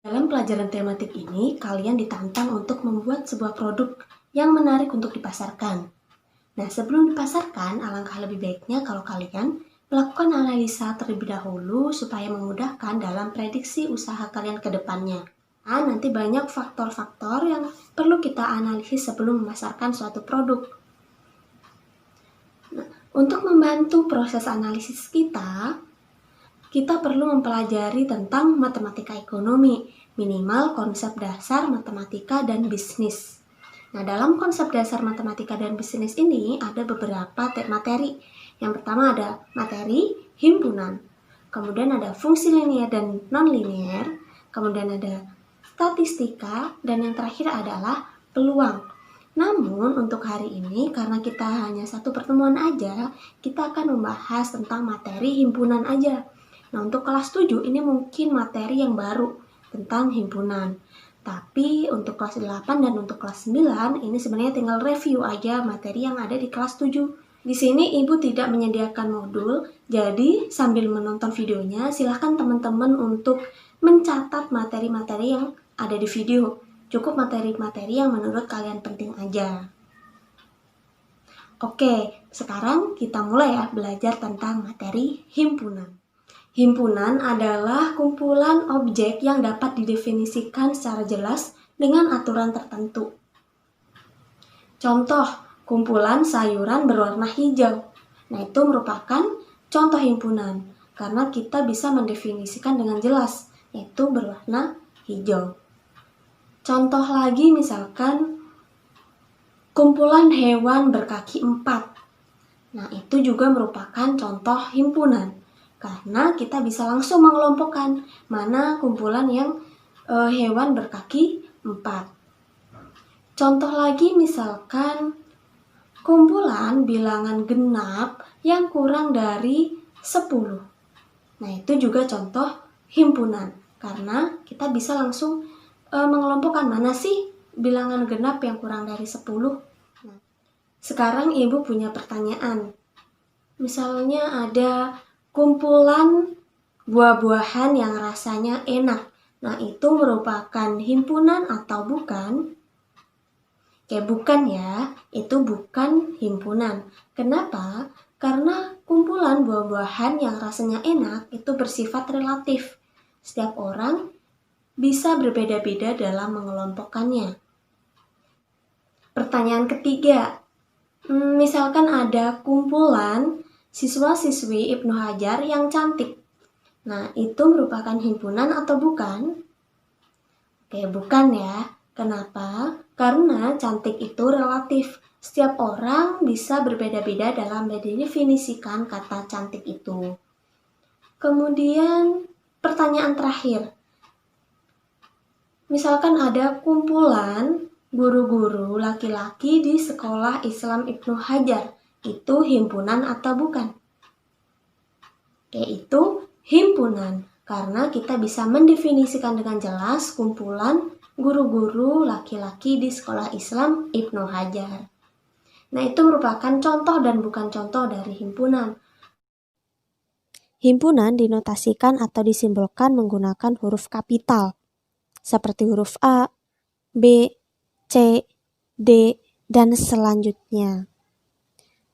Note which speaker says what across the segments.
Speaker 1: Dalam pelajaran tematik ini, kalian ditantang untuk membuat sebuah produk yang menarik untuk dipasarkan. Nah, sebelum dipasarkan, alangkah lebih baiknya kalau kalian melakukan analisa terlebih dahulu supaya memudahkan dalam prediksi usaha kalian ke depannya. Nah, nanti banyak faktor-faktor yang perlu kita analisis sebelum memasarkan suatu produk. Nah, untuk membantu proses analisis kita perlu mempelajari tentang matematika ekonomi, minimal konsep dasar matematika dan bisnis. Nah, dalam konsep dasar matematika dan bisnis ini ada beberapa materi. Yang pertama ada materi himpunan, kemudian ada fungsi linear dan non-linear, kemudian ada statistika, dan yang terakhir adalah peluang. Namun untuk hari ini, karena kita hanya satu pertemuan aja, kita akan membahas tentang materi himpunan aja. Nah, untuk kelas 7 ini mungkin materi yang baru tentang himpunan. Tapi untuk kelas 8 dan untuk kelas 9 ini sebenarnya tinggal review aja materi yang ada di kelas 7. Di sini Ibu tidak menyediakan modul, jadi sambil menonton videonya silahkan teman-teman untuk mencatat materi-materi yang ada di video. Cukup materi-materi yang menurut kalian penting aja. Oke, sekarang kita mulai ya belajar tentang materi himpunan. Himpunan adalah kumpulan objek yang dapat didefinisikan secara jelas dengan aturan tertentu. Contoh, kumpulan sayuran berwarna hijau. Nah, itu merupakan contoh himpunan karena kita bisa mendefinisikan dengan jelas, yaitu berwarna hijau. Contoh lagi misalkan kumpulan hewan berkaki 4. Nah, itu juga merupakan contoh himpunan karena kita bisa langsung mengelompokkan mana kumpulan yang hewan berkaki 4. Contoh lagi misalkan kumpulan bilangan genap yang kurang dari 10. Nah, itu juga contoh himpunan karena kita bisa langsung mengelompokkan mana sih bilangan genap yang kurang dari 10. Nah, sekarang Ibu punya pertanyaan. Misalnya ada kumpulan buah-buahan yang rasanya enak. Nah, itu merupakan himpunan atau bukan? Bukan ya, itu bukan himpunan. Kenapa? Karena kumpulan buah-buahan yang rasanya enak itu bersifat relatif. Setiap orang bisa berbeda-beda dalam mengelompokkannya. Pertanyaan ketiga, misalkan ada kumpulan siswa-siswi Ibnu Hajar yang cantik. Nah, itu merupakan himpunan atau bukan? Bukan ya. Kenapa? Karena cantik itu relatif. Setiap orang bisa berbeda-beda dalam mendefinisikan kata cantik itu. Kemudian, pertanyaan terakhir. Misalkan ada kumpulan guru-guru laki-laki di sekolah Islam Ibnu Hajar. Itu himpunan atau bukan? Itu himpunan. Karena kita bisa mendefinisikan dengan jelas kumpulan guru-guru laki-laki di sekolah Islam Ibnu Hajar. Nah, itu merupakan contoh dan bukan contoh dari himpunan.
Speaker 2: Himpunan dinotasikan atau disimbolkan menggunakan huruf kapital, seperti huruf A, B, C, D, dan selanjutnya.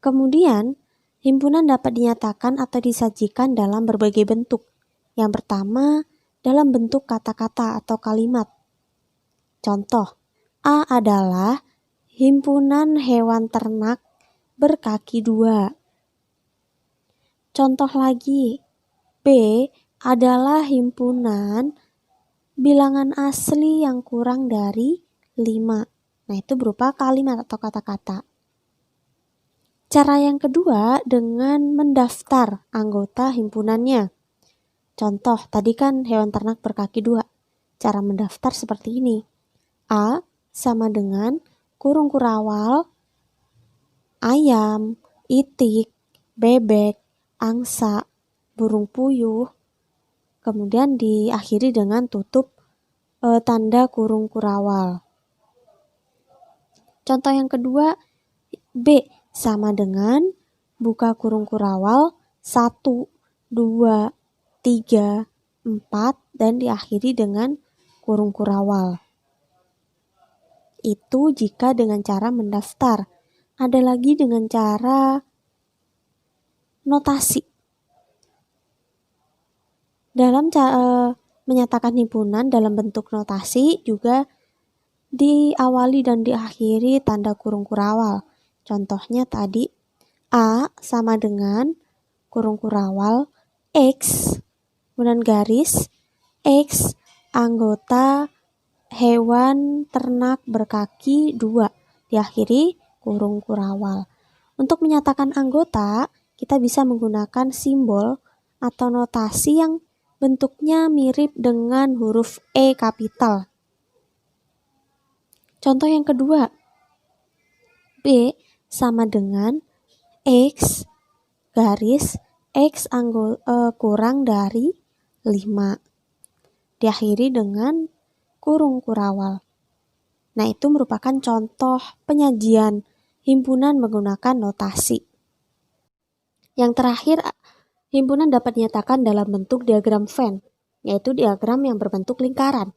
Speaker 2: Kemudian, himpunan dapat dinyatakan atau disajikan dalam berbagai bentuk. Yang pertama, dalam bentuk kata-kata atau kalimat. Contoh, A adalah himpunan hewan ternak berkaki 2. Contoh lagi, B adalah himpunan bilangan asli yang kurang dari 5. Nah, itu berupa kalimat atau kata-kata. Cara yang kedua dengan mendaftar anggota himpunannya. Contoh, tadi kan hewan ternak berkaki 2. Cara mendaftar seperti ini. A sama dengan kurung kurawal, ayam, itik, bebek, angsa, burung puyuh, kemudian diakhiri dengan tutup tanda kurung kurawal. Contoh yang kedua, B sama dengan buka kurung kurawal 1, 2, 3, 4, dan diakhiri dengan kurung kurawal. Itu jika dengan cara mendaftar. Ada lagi dengan cara notasi. Dalam menyatakan himpunan dalam bentuk notasi juga diawali dan diakhiri tanda kurung kurawal. Contohnya tadi A sama dengan kurung kurawal X, kemudian garis X anggota hewan ternak berkaki 2, diakhiri kurung kurawal. Untuk menyatakan anggota, kita bisa menggunakan simbol atau notasi yang bentuknya mirip dengan huruf E kapital. Contoh yang kedua, B sama dengan X garis X kurang dari 5, diakhiri dengan kurung kurawal. Nah, itu merupakan contoh penyajian himpunan menggunakan notasi. Yang terakhir, himpunan dapat dinyatakan dalam bentuk diagram Venn, yaitu diagram yang berbentuk lingkaran.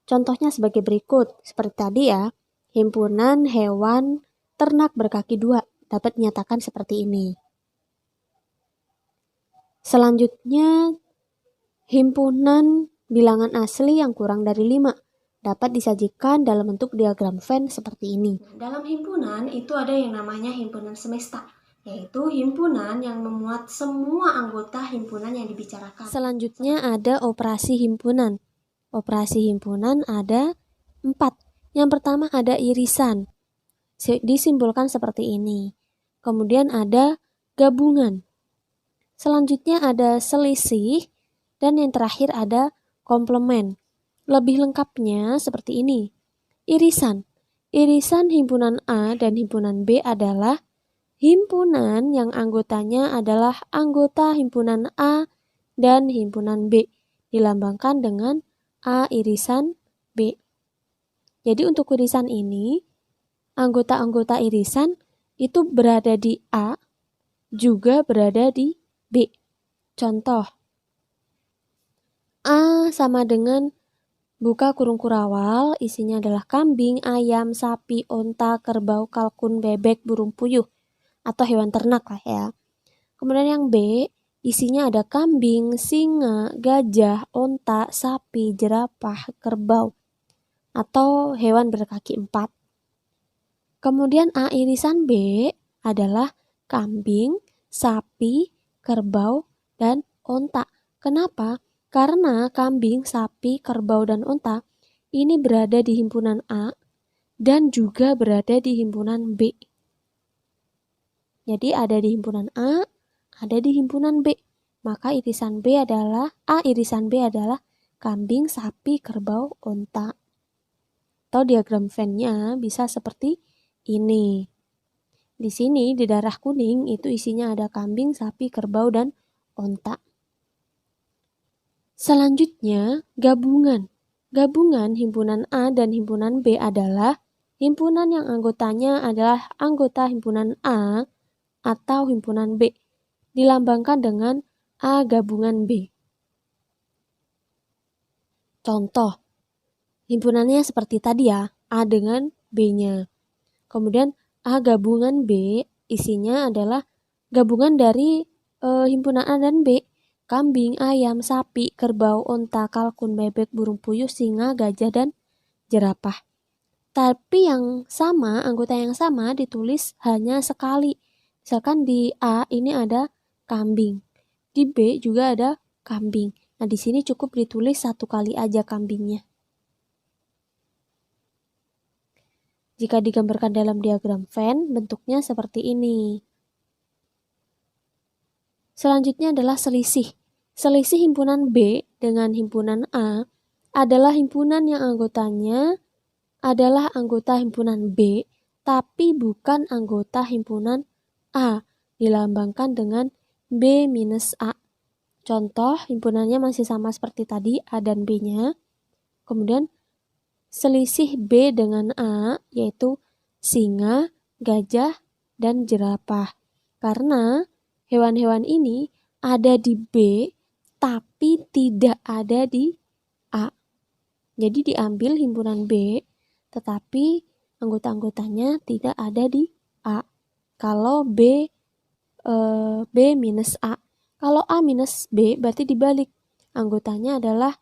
Speaker 2: Contohnya sebagai berikut, seperti tadi ya, himpunan hewan ternak berkaki 2 dapat dinyatakan seperti ini. Selanjutnya, himpunan bilangan asli yang kurang dari 5 dapat disajikan dalam bentuk diagram Venn seperti ini.
Speaker 1: Dalam himpunan itu ada yang namanya himpunan semesta, yaitu himpunan yang memuat semua anggota himpunan yang dibicarakan.
Speaker 2: Selanjutnya ada operasi himpunan. Operasi himpunan ada 4. Yang pertama ada irisan, disimbolkan seperti ini. Kemudian ada gabungan. Selanjutnya ada selisih, dan yang terakhir ada komplement. Lebih lengkapnya seperti ini. Irisan. Irisan himpunan A dan himpunan B adalah himpunan yang anggotanya adalah anggota himpunan A dan himpunan B, dilambangkan dengan A irisan B. Jadi untuk irisan ini, anggota-anggota irisan itu berada di A, juga berada di B. Contoh, A sama dengan buka kurung kurawal, isinya adalah kambing, ayam, sapi, onta, kerbau, kalkun, bebek, burung puyuh, atau hewan ternak lah ya. Kemudian yang B, isinya ada kambing, singa, gajah, onta, sapi, jerapah, kerbau, atau hewan berkaki 4. Kemudian A irisan B adalah kambing, sapi, kerbau, dan onta. Kenapa? Karena kambing, sapi, kerbau, dan onta ini berada di himpunan A dan juga berada di himpunan B. Jadi ada di himpunan A, ada di himpunan B. Maka irisan B adalah A irisan B adalah kambing, sapi, kerbau, onta. Atau diagram Venn-nya bisa seperti ini. Di sini di darah kuning itu isinya ada kambing, sapi, kerbau, dan onta. Selanjutnya, gabungan. Gabungan himpunan A dan himpunan B adalah himpunan yang anggotanya adalah anggota himpunan A atau himpunan B, dilambangkan dengan A gabungan B. Contoh, himpunannya seperti tadi ya, A dengan B-nya. Kemudian A gabungan B isinya adalah gabungan dari himpunan A dan B. Kambing, ayam, sapi, kerbau, onta, kalkun, bebek, burung puyuh, singa, gajah, dan jerapah. Tapi yang sama, anggota yang sama ditulis hanya sekali. Misalkan di A ini ada kambing, di B juga ada kambing. Nah, di sini cukup ditulis 1 kali aja kambingnya. Jika digambarkan dalam diagram Venn, bentuknya seperti ini. Selanjutnya adalah selisih. Selisih himpunan B dengan himpunan A adalah himpunan yang anggotanya adalah anggota himpunan B, tapi bukan anggota himpunan A, dilambangkan dengan B minus A. Contoh, himpunannya masih sama seperti tadi, A dan B-nya. Kemudian, selisih B dengan A, yaitu singa, gajah, dan jerapah. Karena hewan-hewan ini ada di B, tapi tidak ada di A. Jadi diambil himpunan B, tetapi anggota-anggotanya tidak ada di A. Kalau B minus A. Kalau A minus B berarti dibalik. Anggotanya adalah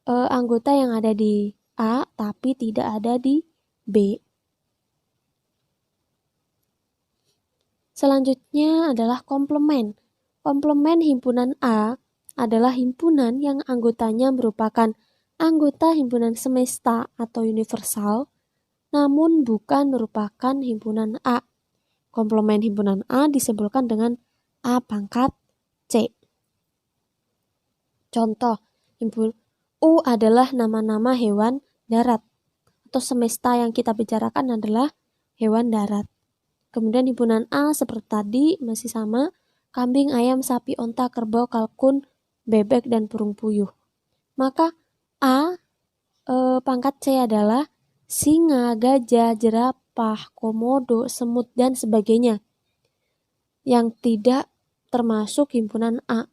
Speaker 2: anggota yang ada di A tapi tidak ada di B. Selanjutnya adalah komplement. Komplement himpunan A adalah himpunan yang anggotanya merupakan anggota himpunan semesta atau universal, namun bukan merupakan himpunan A. Komplement himpunan A disebutkan dengan A pangkat C. Contoh, U adalah nama-nama hewan darat, atau semesta yang kita bicarakan adalah hewan darat. Kemudian himpunan A seperti tadi masih sama, kambing, ayam, sapi, onta, kerbau, kalkun, bebek, dan burung puyuh. Maka A pangkat C adalah singa, gajah, jerapah, komodo, semut, dan sebagainya yang tidak termasuk himpunan A.